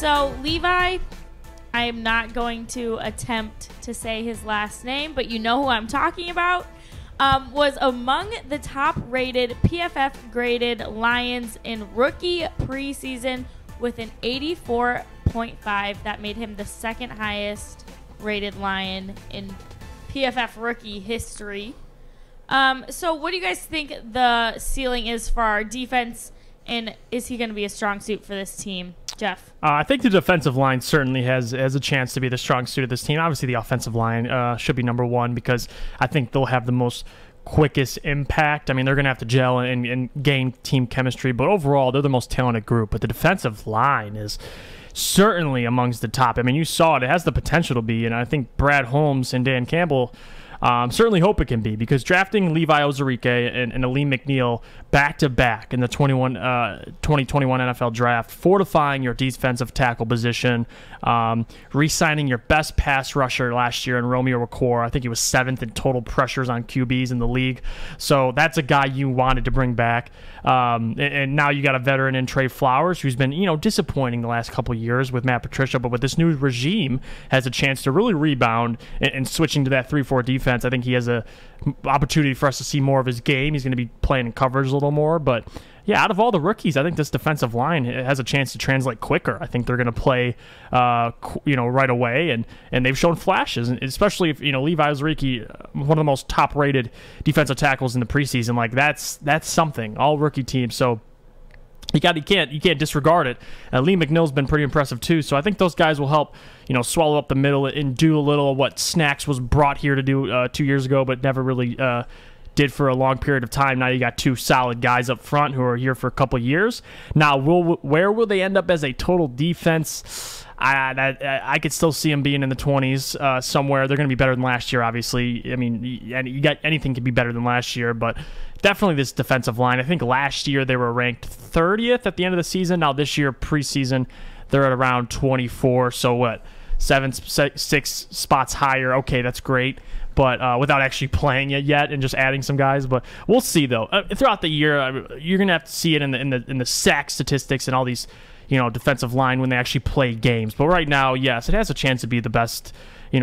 So Levi, I am not going to attempt to say his last name, but you know who I'm talking about, was among the top-rated PFF-graded Lions in rookie preseason with an 84.5. That made him the second highest-rated Lion in PFF rookie history. So what do you guys think the ceiling is for our defense, and is he going to be a strong suit for this team? Jeff? I think the defensive line certainly has a chance to be the strong suit of this team. Obviously, the offensive line should be number one because I think they'll have the most quickest impact. I mean, they're going to have to gel and gain team chemistry, but overall, they're the most talented group. But the defensive line is certainly amongst the top. I mean, you saw it. It has the potential to be, and I think Brad Holmes and Dan Campbell certainly hope it can be, because drafting Levi Onwuzurike and Aleem McNeil back-to-back in the 2021 NFL Draft, fortifying your defensive tackle position, re-signing your best pass rusher last year in Romeo Okwara. I think he was 7th in total pressures on QBs in the league. So that's a guy you wanted to bring back. And now you got a veteran in Trey Flowers, who's been, disappointing the last couple of years with Matt Patricia, but with this new regime has a chance to really rebound and switching to that 3-4 defense. I think he has a opportunity for us to see more of his game. He's going to be playing in coverage a little more, but yeah, out of all the rookies, I think this defensive line has a chance to translate quicker. I think they're going to play, right away, and they've shown flashes, and especially if Levi Onwuzurike, one of the most top-rated defensive tackles in the preseason. Like that's something. All rookie teams, so you can't disregard it. Aleem McNeil's been pretty impressive too, so I think those guys will help swallow up the middle and do a little of what Snacks was brought here to do 2 years ago, but never really did for a long period of time. Now you got two solid guys up front who are here for a couple of years. Now, where will they end up as a total defense? I could still see them being in the 20s somewhere. They're going to be better than last year, obviously. I mean, you got anything could be better than last year, but definitely this defensive line. I think last year they were ranked 30th at the end of the season. Now this year, preseason, they're at around 24. So what? 6 spots higher. Okay, that's great. But without actually playing it yet and just adding some guys. But we'll see, though. Throughout the year, you're going to have to see it in the sack statistics and all these, defensive line when they actually play games. But right now, yes, it has a chance to be the best,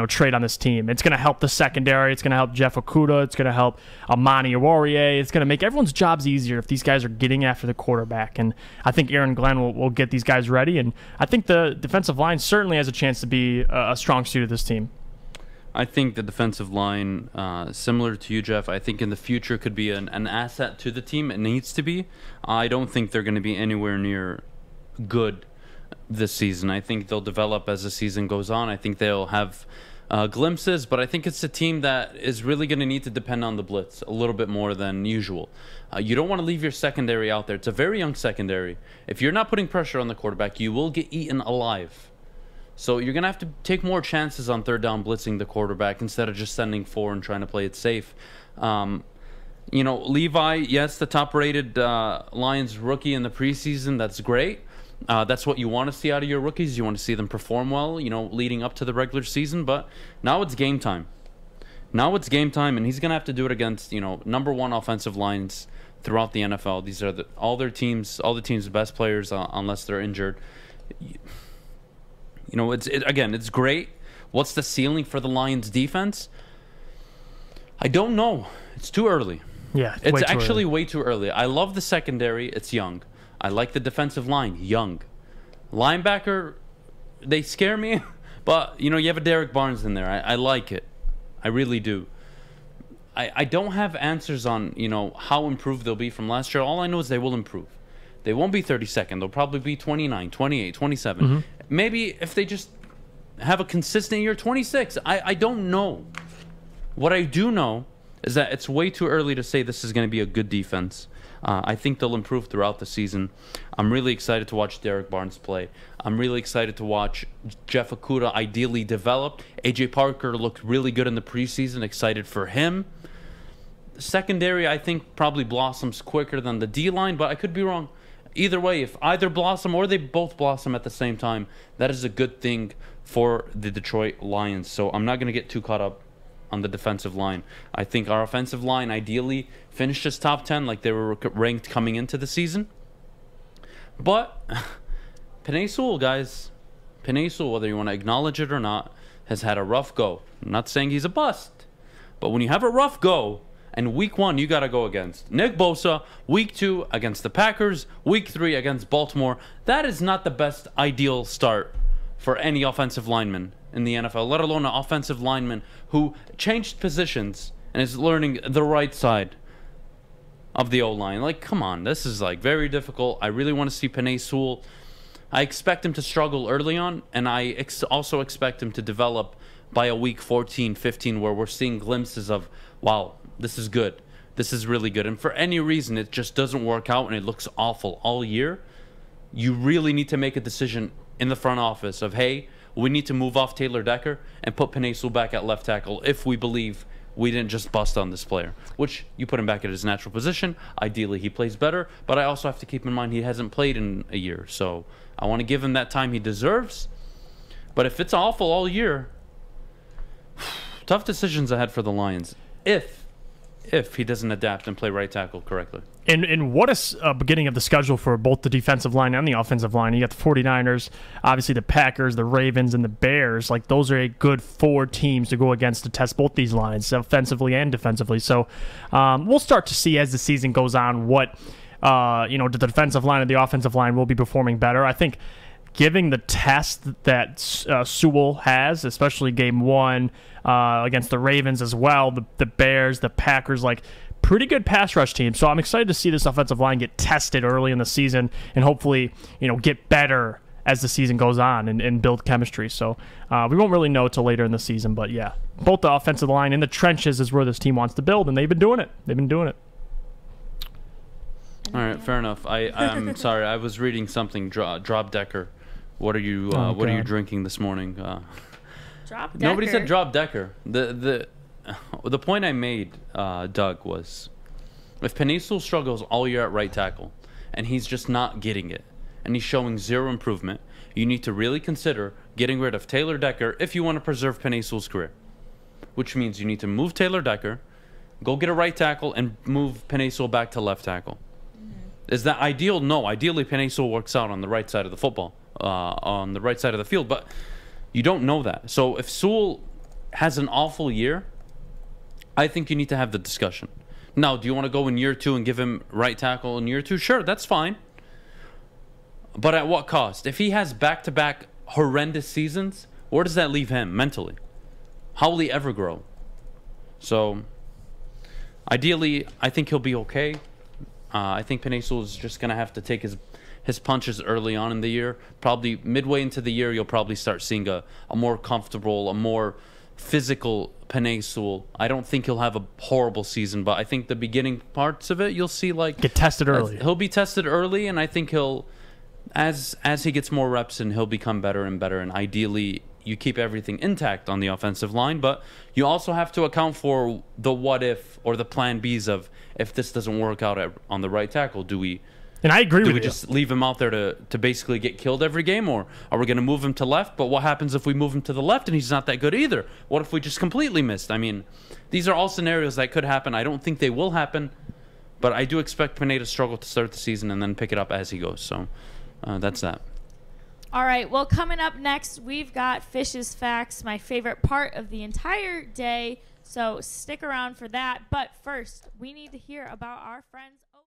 trade on this team. It's going to help the secondary. It's going to help Jeff Okudah. It's going to help Amani Oruwariye. It's going to make everyone's jobs easier if these guys are getting after the quarterback. And I think Aaron Glenn will get these guys ready. And I think the defensive line certainly has a chance to be a strong suit of this team. I think the defensive line, similar to you, Jeff, I think in the future could be an asset to the team. It needs to be. I don't think they're going to be anywhere near good this season. I think they'll develop as the season goes on. I think they'll have glimpses, but I think it's a team that is really going to need to depend on the blitz a little bit more than usual. You don't want to leave your secondary out there. It's a very young secondary. If you're not putting pressure on the quarterback, you will get eaten alive. So you're going to have to take more chances on third down blitzing the quarterback instead of just sending 4 and trying to play it safe. Levi, yes, the top-rated Lions rookie in the preseason. That's great. That's what you want to see out of your rookies. You want to see them perform well, leading up to the regular season. But now it's game time. Now it's game time, and he's going to have to do it against, number one offensive lines throughout the NFL. These are all the team's best players, unless they're injured. It's great. What's the ceiling for the Lions defense? I don't know. It's too early. Yeah, it's actually way too early. I love the secondary. It's young. I like the defensive line. Young. Linebacker, they scare me. But, you have a Derek Barnes in there. I like it. I really do. I don't have answers on, how improved they'll be from last year. All I know is they will improve. They won't be 32nd. They'll probably be 29, 28, 27. Mm-hmm. Maybe if they just have a consistent year, 26. I don't know. What I do know is that it's way too early to say this is going to be a good defense. I think they'll improve throughout the season. I'm really excited to watch Derek Barnes play. I'm really excited to watch Jeff Okudah ideally develop. A.J. Parker looked really good in the preseason. Excited for him. The secondary, I think, probably blossoms quicker than the D-line, but I could be wrong. Either way, if either blossom or they both blossom at the same time, that is a good thing for the Detroit Lions. So I'm not going to get too caught up on the defensive line. I think our offensive line ideally finishes top 10 like they were ranked coming into the season. But Penei Sewell, guys, Penei Sewell, whether you want to acknowledge it or not, has had a rough go. I'm not saying he's a bust, but when you have a rough go, and week 1 you got to go against Nick Bosa, week 2 against the Packers, week 3 against Baltimore, that is not the best ideal start for any offensive lineman in the NFL, let alone an offensive lineman who changed positions and is learning the right side of the O-line. Like, come on, this is like very difficult. I really want to see Penei Sewell. I expect him to struggle early on, and I also expect him to develop by a week 14, 15, where we're seeing glimpses of, wow, this is good. This is really good. And for any reason, it just doesn't work out and it looks awful all year. You really need to make a decision in the front office of, hey, we need to move off Taylor Decker and put Penei Sewell back at left tackle if we believe we didn't just bust on this player, which you put him back at his natural position. Ideally, he plays better, but I also have to keep in mind he hasn't played in a year. So I want to give him that time he deserves. But if it's awful all year, tough decisions ahead for the Lions if he doesn't adapt and play right tackle correctly. And what a beginning of the schedule for both the defensive line and the offensive line. You got the 49ers, obviously the Packers, the Ravens, and the Bears. Like, those are a good 4 teams to go against to test both these lines, offensively and defensively. So we'll start to see as the season goes on what the defensive line and the offensive line will be performing better. I think giving the test that Sewell has, especially game 1 against the Ravens as well, the Bears, the Packers, like, pretty good pass rush team. So I'm excited to see this offensive line get tested early in the season and hopefully, get better as the season goes on and build chemistry. So we won't really know till later in the season, but yeah, both the offensive line and the trenches is where this team wants to build, and they've been doing it. All right, fair enough. I'm sorry. I was reading something. Drop Decker. What are you drinking this morning? Drop Decker. Nobody said Drop Decker. The point I made, Doug, was if Penei Sewell struggles all year at right tackle and he's just not getting it and he's showing zero improvement, you need to really consider getting rid of Taylor Decker if you want to preserve Penei Sewell's career, which means you need to move Taylor Decker, go get a right tackle, and move Penei Sewell back to left tackle. Is that ideal? No. Ideally, Penei Sewell works out on the right side of the football, on the right side of the field, but you don't know that. So if Sewell has an awful year, I think you need to have the discussion. Now, do you want to go in year 2 and give him right tackle in year 2? Sure, that's fine. But at what cost? If he has back-to-back horrendous seasons, where does that leave him mentally? How will he ever grow? So, ideally, I think he'll be okay. I think Penei Sewell is just going to have to take his punches early on in the year. Probably midway into the year, you'll probably start seeing a more comfortable, a more physical Penei Sewell. I don't think he'll have a horrible season, but I think the beginning parts of it, you'll see get tested early. He'll be tested early, and I think he'll, as he gets more reps, and he'll become better and better. And ideally, you keep everything intact on the offensive line, but you also have to account for the what if or the plan Bs of if this doesn't work out on the right tackle. And I agree with you. Do we just leave him out there to basically get killed every game, or are we going to move him to left? But what happens if we move him to the left and he's not that good either? What if we just completely missed? I mean, these are all scenarios that could happen. I don't think they will happen, but I do expect Penei to struggle to start the season and then pick it up as he goes. So that's that. All right, well, coming up next, we've got Fish's Facts, my favorite part of the entire day. So stick around for that. But first, we need to hear about our friends